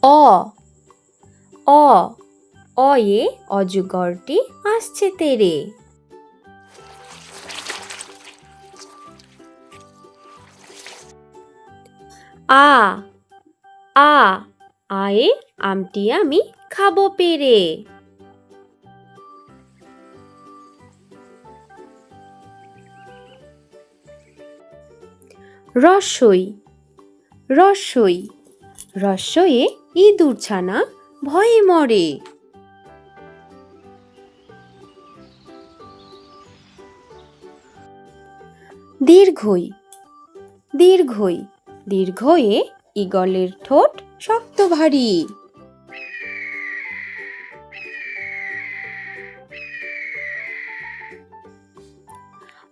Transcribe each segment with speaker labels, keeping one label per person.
Speaker 1: অ অ অয়ে অজগরটি আসছে তেরে। আ আ আয়ে আমটি আমি খাবো পেরে। রস্বই রস্বই রস্বয়ে ইঁদুর ছানা ভয়ে মরে। দীর্ঘই দীর্ঘই দীর্ঘয়ে ঈগলের ঠোঁট শক্ত ভারী।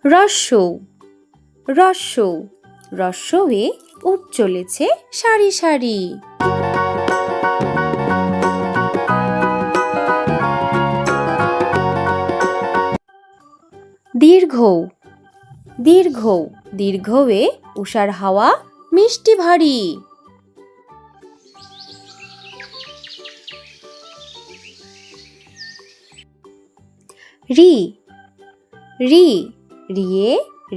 Speaker 1: রস্যৌ রস্যৌ রস্যয়ে উট চলেছে সারি সারি। দীর্ঘৌ দীর্ঘৌ দীর্ঘয়ে উষার হাওয়া মিষ্টি ভারী। রি রি রিয়ে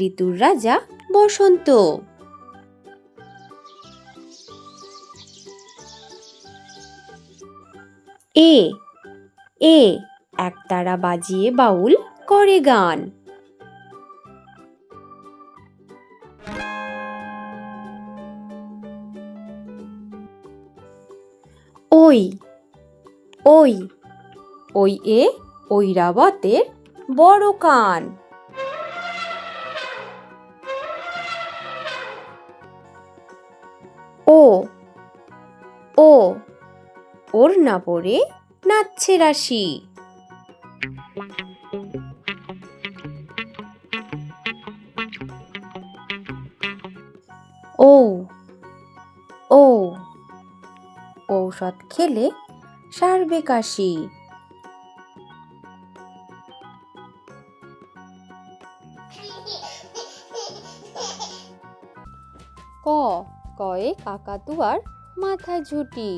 Speaker 1: ঋতুর রাজা বসন্ত। এ এ একতারা বাজিয়ে বাউল করে গান। ওই ওই ওই এ ঐরাবতের বড় কান। ও ও ওর না পড়ে নাচছে রাশি। ও ও ঔষধ খেলে সারবে কাশি। ক কয়ে কাকাতুয়ার মাথায় ঝুঁটি।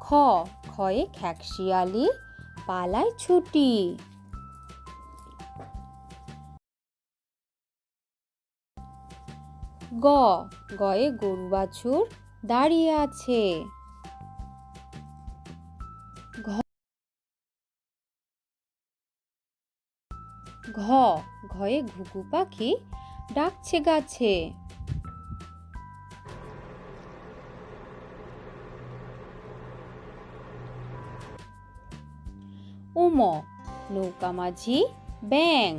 Speaker 1: খ খয়ে খ্যাকশিয়ালি পালায় ছুটি। গ গয়ে গরু বাছুর দাঁড়িয়ে আছে। ঘ ঘয়ে ঘুঘু পাখি ডাকছে গাছে। উম নৌকা মাঝি ব্যাং।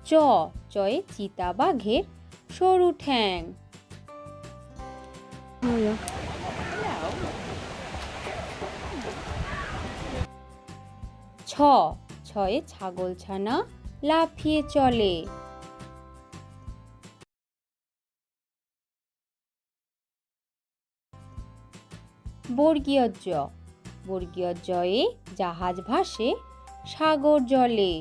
Speaker 1: চ চয়ে চিতা বাঘের সরু ঠ্যাং। ছ ছয়ে ছাগল ছানা লাফিয়ে চলে। বর্গীয় জ বর্গীয় জয়ে জাহাজ ভাসে সাগর জলে।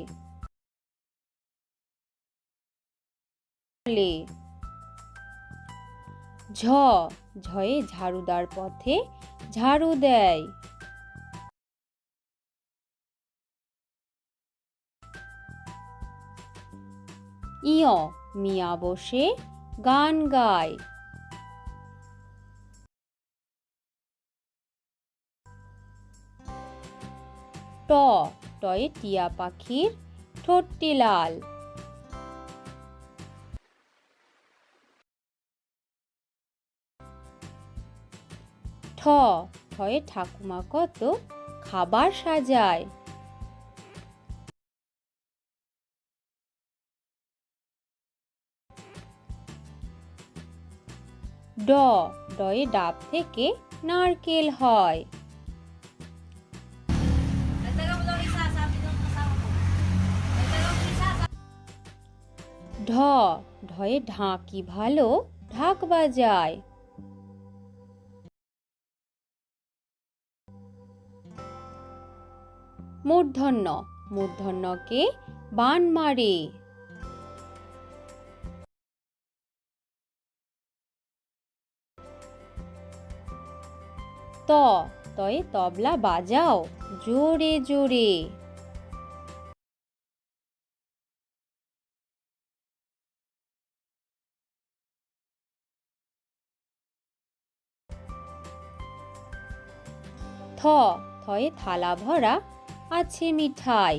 Speaker 1: ঝ ঝয়ে ঝাড়ুদার পথে ঝাড়ু দেয়। ইয় মিয়া বসে গান গায়। ট টয়ে টিয়া পাখির ঠোঁটটি লাল। ঠ ঠয়ে ঠাকুমা কত খাবার সাজায়। ড ডয়ে ডাব থেকে নারকেল হয়। ঢ ঢয়ে ঢাকি ভালো ঢাক বাজায়। মূর্ধন্য মূর্ধন্যকে বান মারে। ত তয়ে তবলা বাজাও জোরে জোরে। থ থয়ে থালা ভরা আছে মিঠাই।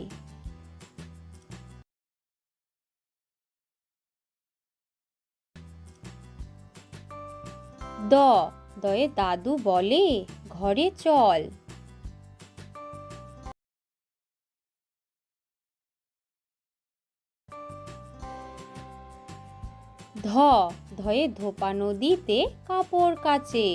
Speaker 1: দ দয়ে দাদু বলে ঘরে চল। ধ ধয়ে ধোপা নদীতে কাপড় কাচে।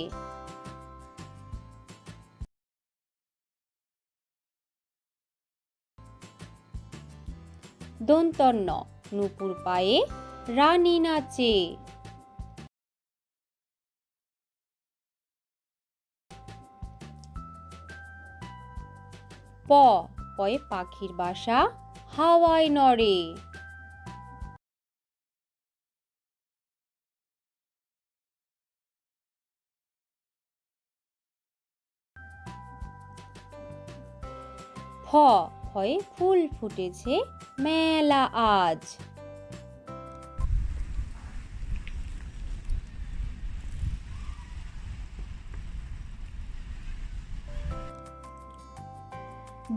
Speaker 1: দন্তন্য নুপুর পায়ে রানী নাচে। প পয়ে পাখির বাসা হাওয়ায় নড়ে। ফ ফয়ে ফুল ফুটেছে মেলা আজ।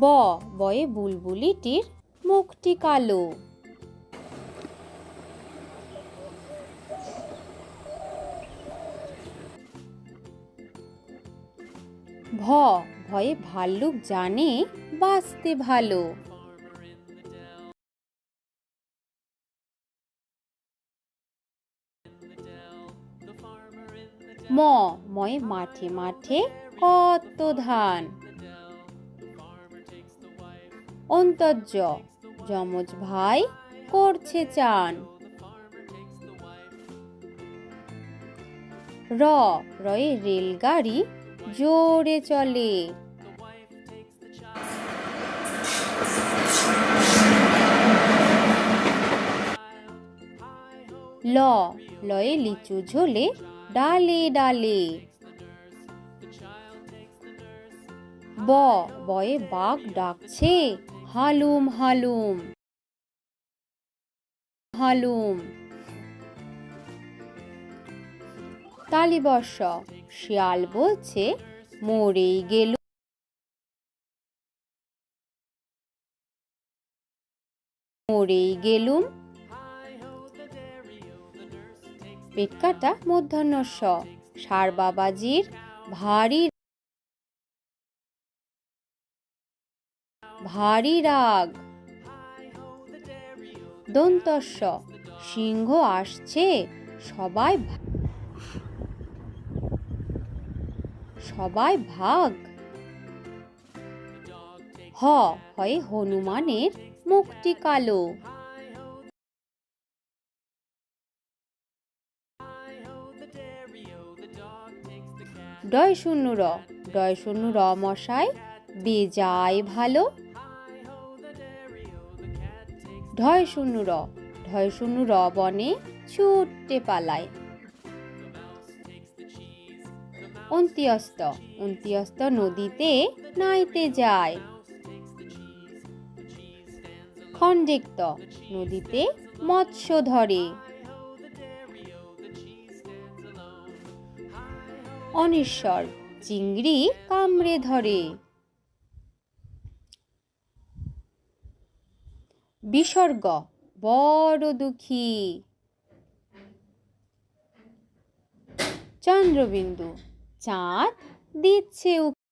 Speaker 1: ব বয়ে বুলবুলিটির মুখটি কালো। ভ ভয়ে ভাল্লুক জানে বাঁচতে ভালো। ম ময়ে মাঠে মাঠে কত ধান। অন্তর্য যমজ ভাই করছে চান। র রয়ে রেলগাড়ি জোরে চলে। ল লয়ে লিচু ঝোলে ডালে ডালে। ব বয়ে বাঘ ডাকছে হালুম হালুম হালুম। তালিবর্ষ শিয়াল বলছে মরেই গেলুম মরেই গেলুম। পেটকাটা মূর্ধন্য ষ ষাঁড় বাবাজির ভারী ভারী রাগ। দন্তস্ব সিংহ আসছে সবাই সবাই ভাগ। হ হয় হনুমানের মুখটি কালো। ডয় শূন্য র ডয় শূন্য র মশাই বেজায় ভালো। ঢয় শূন্য র বনে ছুটে পালায়। অন্ত্যস্ত অন্ত্যস্ত নদীতে নাইতে যায়। খণ্ডেক্ত নদীতে মৎস্য ধরে। অনিশ্বর চিংড়ি কামড়ে ধরে। বিসর্গ বড় দুঃখী। চন্দ্রবিন্দু চাঁদ দিচ্ছে